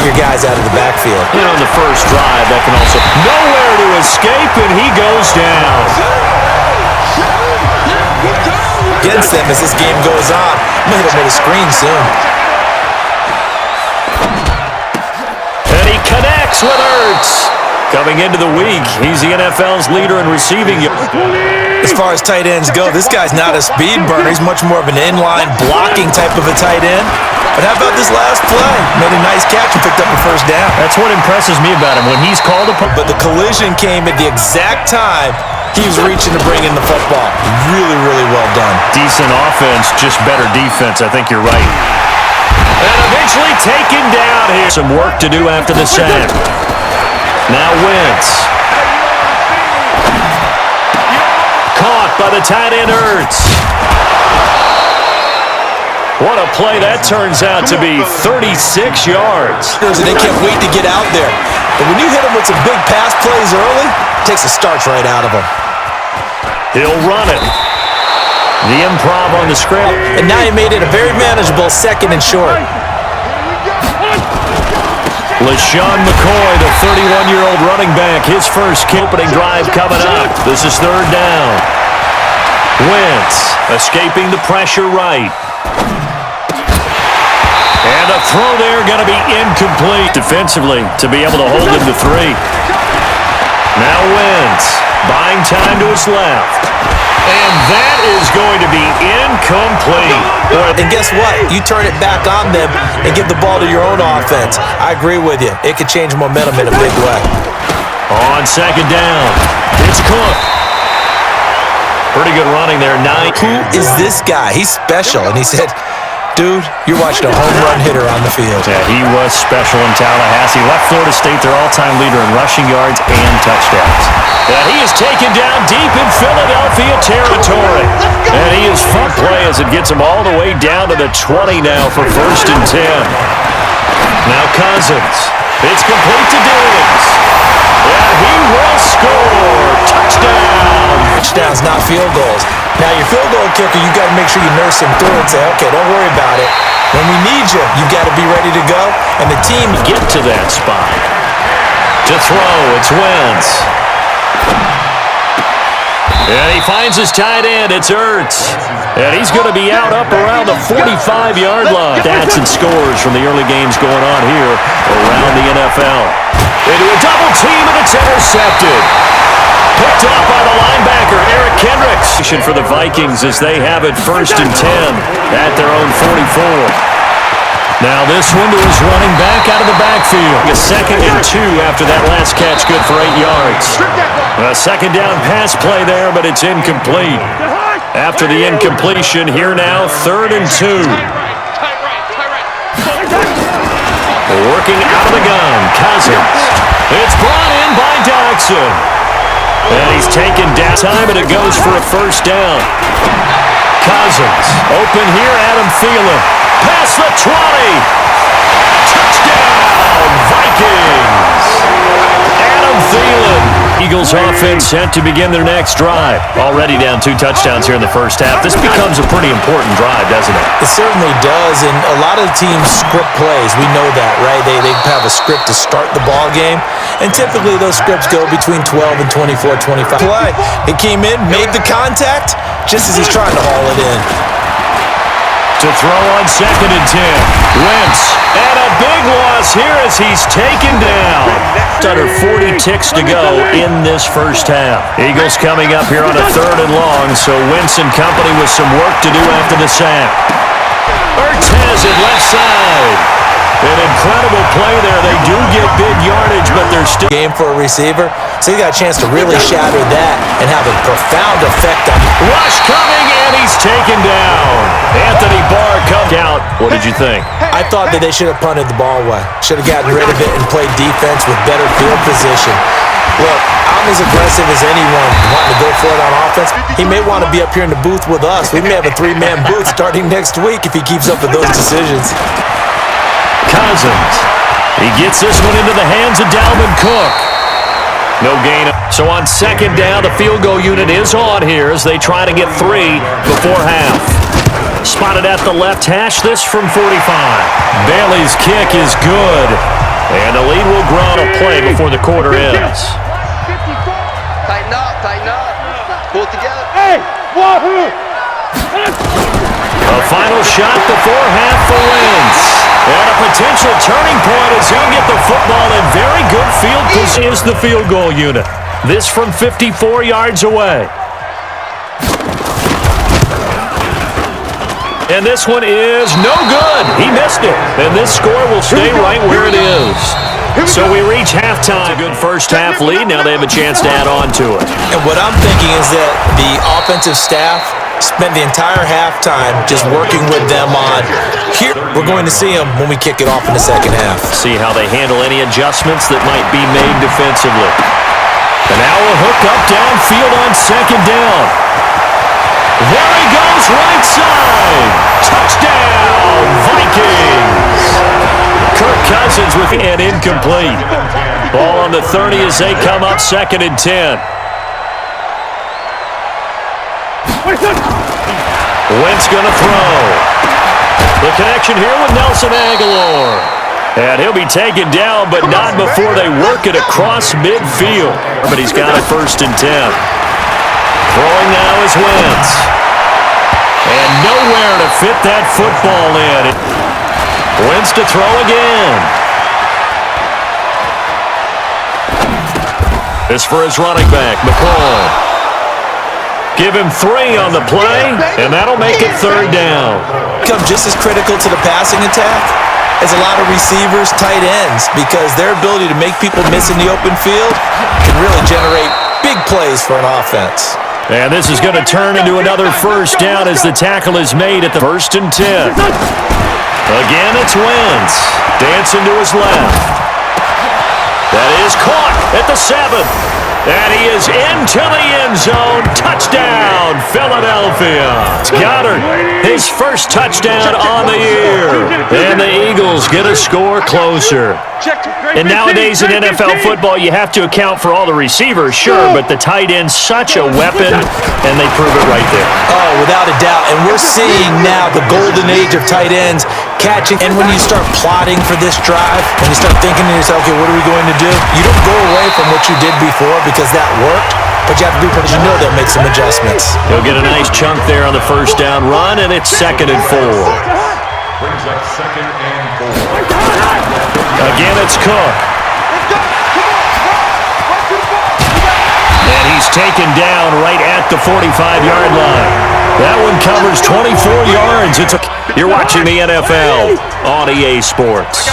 your guys out of the backfield. And on the first drive, that can also nowhere to escape, and he goes down. Against them as this game goes on. I'm going to hit him with a screen soon. And he connects with Ertz. Coming into the week, he's the NFL's leader in receiving. As far as tight ends go, this guy's not a speed burner. He's much more of an inline blocking type of a tight end. But how about this last play? Made a nice catch and picked up a first down. That's what impresses me about him when he's called upon. But the collision came at the exact time he was reaching to bring in the football. Really, really well done. Decent offense, just better defense. I think you're right. And eventually taken down here. Some work to do after the sack. Now Wentz. Caught by the tight end Ertz. What a play that turns out to be. 36 yards. And they can't wait to get out there. But when you hit them with some big pass plays early, it takes the starch right out of them. He'll run it. The improv on the scramble. And now he made it a very manageable 2nd and short. LaShawn McCoy, the 31-year-old running back, his first opening drive coming up. This is 3rd down. Wentz escaping the pressure right. And a throw there going to be incomplete defensively to be able to hold him to 3. Now Wentz buying time to his left. And that is going to be incomplete. And guess what? You turn it back on them and give the ball to your own offense. I agree with you. It could change momentum in a big way. On 2nd down, it's Cook. Pretty good running there. 9. Who is this guy? He's special. And he said, dude, you're watching a home run hitter on the field. Yeah, he was special in Tallahassee. Left Florida State their all-time leader in rushing yards and touchdowns. And he is taken down deep in Philadelphia territory. And he is fun play as it gets him all the way down to the 20 now for 1st and 10. Now Cousins. It's complete to Diggs. And he will score. Touchdown. Touchdowns, not field goals. Now, your field goal kicker, you got to make sure you nurse him through and say, okay, don't worry about it. When we need you, you've got to be ready to go. And the team get to that spot. To throw, it's Wentz. And he finds his tight end. It's Ertz. And he's going to be out up around the 45-yard line. Stats and scores from the early games going on here around the NFL. Into a double team, and it's intercepted. Picked up by the linebacker, Eric Kendricks. For the Vikings as they have it 1st and 10 at their own 44. Now this one to his running back out of the backfield. A 2nd and 2 after that last catch, good for 8 yards. A 2nd down pass play there, but it's incomplete. After the incompletion, here now, 3rd and 2. Working out of the gun, Cousins. It's brought in by Dodson. And he's taken down time, and it goes for a 1st down. Cousins, open here, Adam Thielen. Past the 20. Touchdown, Vikings. Adam Thielen. Eagles offense set to begin their next drive. Already down 2 touchdowns here in the first half. This becomes a pretty important drive, doesn't it? It certainly does, and a lot of teams script plays. We know that, right? They have a script to start the ball game, and typically those scripts go between 12 and 24, 25. Play. He came in, made the contact, just as he's trying to haul it in. To throw on 2nd and 10. Wentz, and a big loss here as he's taken down. Under 40 ticks to go in this first half. Eagles coming up here on a 3rd and long, so Wentz and company with some work to do after the sack. Ertz has it left side. An incredible play there. They do get big yardage, but they're still... Game for a receiver, so he got a chance to really shatter that and have a profound effect on... Rush coming, and he's taken down. Anthony Barr comes out. What did you think? I thought that they should have punted the ball away. Should have gotten rid of it and played defense with better field position. Look, I'm as aggressive as anyone wanting to go for it on offense. He may want to be up here in the booth with us. We may have a 3-man booth starting next week if he keeps up with those decisions. Cousins. He gets this one into the hands of Dalvin Cook. No gain. So on 2nd down, the field goal unit is on here as they try to get 3 before half. Spotted at the left hash, this from 45. Bailey's kick is good. And the lead will grow to play before the quarter ends. Tighten up. Pull it together. Hey, wahoo! A final shot before half for Wentz. And a potential turning point as he'll get the football in very good field position. Is the field goal unit. This from 54 yards away. And this one is no good. He missed it. And this score will stay right where it is. So we reach halftime. A good first half lead. Now they have a chance to add on to it. And what I'm thinking is that the offensive staff spent the entire halftime just working with them on here. We're going to see them when we kick it off in the second half. See how they handle any adjustments that might be made defensively. And now a hook up downfield on second down. There he goes, right side. Touchdown, Vikings. Kirk Cousins with an incomplete. Ball on the 30 as they come up 2nd and 10. Wentz going to throw. The connection here with Nelson Aguilar. And he'll be taken down, but not before they work it across midfield. But he's got a 1st and 10. Throwing now is Wentz. And nowhere to fit that football in. Wentz to throw again. This for his running back, McCoy. Give him 3 on the play, and that'll make it 3rd down. Become just as critical to the passing attack as a lot of receivers, tight ends, because their ability to make people miss in the open field can really generate big plays for an offense. And this is going to turn into another 1st down as the tackle is made at the 1st and 10. Again, it's Wentz. Dancing to his left. That is caught at the 7. And he is into the end zone. Touchdown, Philadelphia. Goddard, his 1st touchdown on the year. And the Eagles get a score closer. And nowadays in NFL football, you have to account for all the receivers, sure, but the tight end's such a weapon, and they prove it right there. Oh, without a doubt. And we're seeing now the golden age of tight ends catching. And when you start plotting for this drive, when you start thinking to yourself, okay, what are we going to do? You don't go away from what you did before because that worked, but you have to do because you know they'll make some adjustments. He'll get a nice chunk there on the 1st down run, and it's 2nd and 4. Brings up 2nd and 4. Again, it's Cook. And he's taken down right at the 45-yard line. That one covers 24 yards. You're watching the NFL on EA Sports.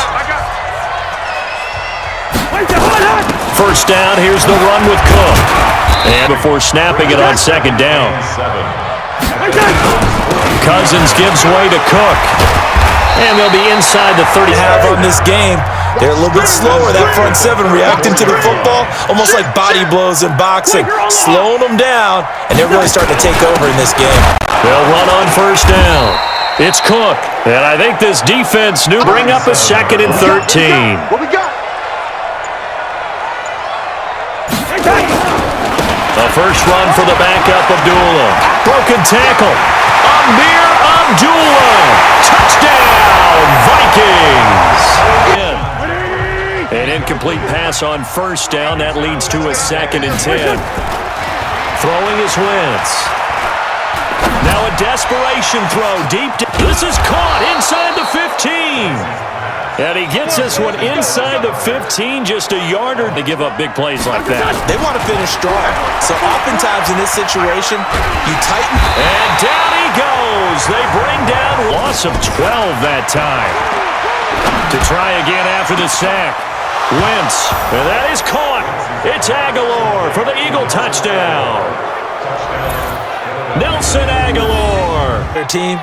1st down, here's the run with Cook. And before snapping it on 2nd down. Cousins gives way to Cook. And they'll be inside the 30. Have on this game. They're a little bit slower, that front 7 reacting to the football, almost like body blows in boxing, slowing them down, and they're really starting to take over in this game. They'll run on 1st down. It's Cook, and I think this defense knew bring up a 2nd and 13. What we got? The 1st run for the backup, Abdullah. Broken tackle. Amir Abdullah. Touchdown, Vikings. An incomplete pass on 1st down. That leads to a 2nd and 10. Throwing is Wentz. Now a desperation throw deep. This is caught inside the 15. And he gets this one inside the 15, just a yarder to give up big plays like that. They want to finish strong. So oftentimes in this situation, you tighten. And down he goes. They bring down loss of 12 that time. To try again after the sack. Wentz, and that is caught. It's Aguilar for the Eagle touchdown. Nelson Aguilar. Their team,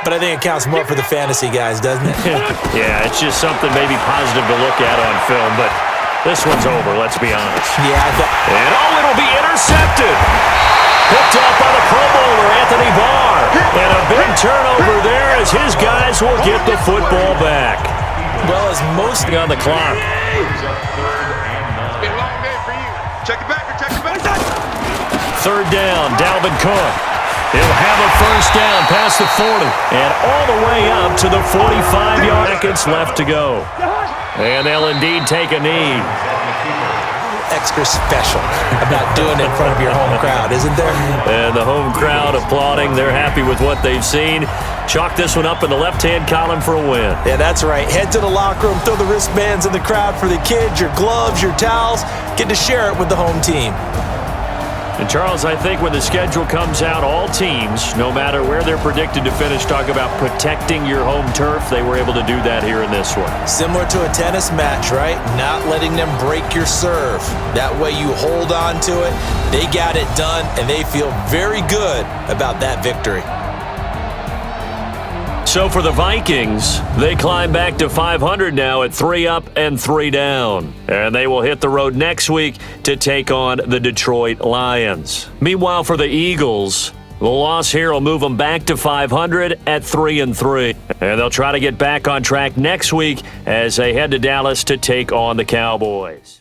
but I think it counts more for the fantasy guys, doesn't it? Yeah, it's just something maybe positive to look at on film, but this one's over, let's be honest. Yeah, And it'll be intercepted. Picked up by the Pro Bowler, Anthony Barr. And a big turnover there as his guys will get the football back. well as most on the clock. It's been a long day for you. Check it back. 3rd down, Dalvin Cook. He'll have a 1st down past the 40 and all the way up to the 45-yard. Seconds left to go. And they'll indeed take a knee. Extra special about doing it in front of your home crowd, isn't there? And the home crowd applauding. They're happy with what they've seen. Chalk this one up in the left-hand column for a win. Yeah, that's right. Head to the locker room, throw the wristbands in the crowd for the kids, your gloves, your towels. Get to share it with the home team. And, Charles, I think when the schedule comes out, all teams, no matter where they're predicted to finish, talk about protecting your home turf. They were able to do that here in this one. Similar to a tennis match, right? Not letting them break your serve. That way you hold on to it. They got it done, and they feel very good about that victory. So for the Vikings, they climb back to 500 now at 3 up and 3 down. And they will hit the road next week to take on the Detroit Lions. Meanwhile, for the Eagles, the loss here will move them back to 500 at 3-3. And they'll try to get back on track next week as they head to Dallas to take on the Cowboys.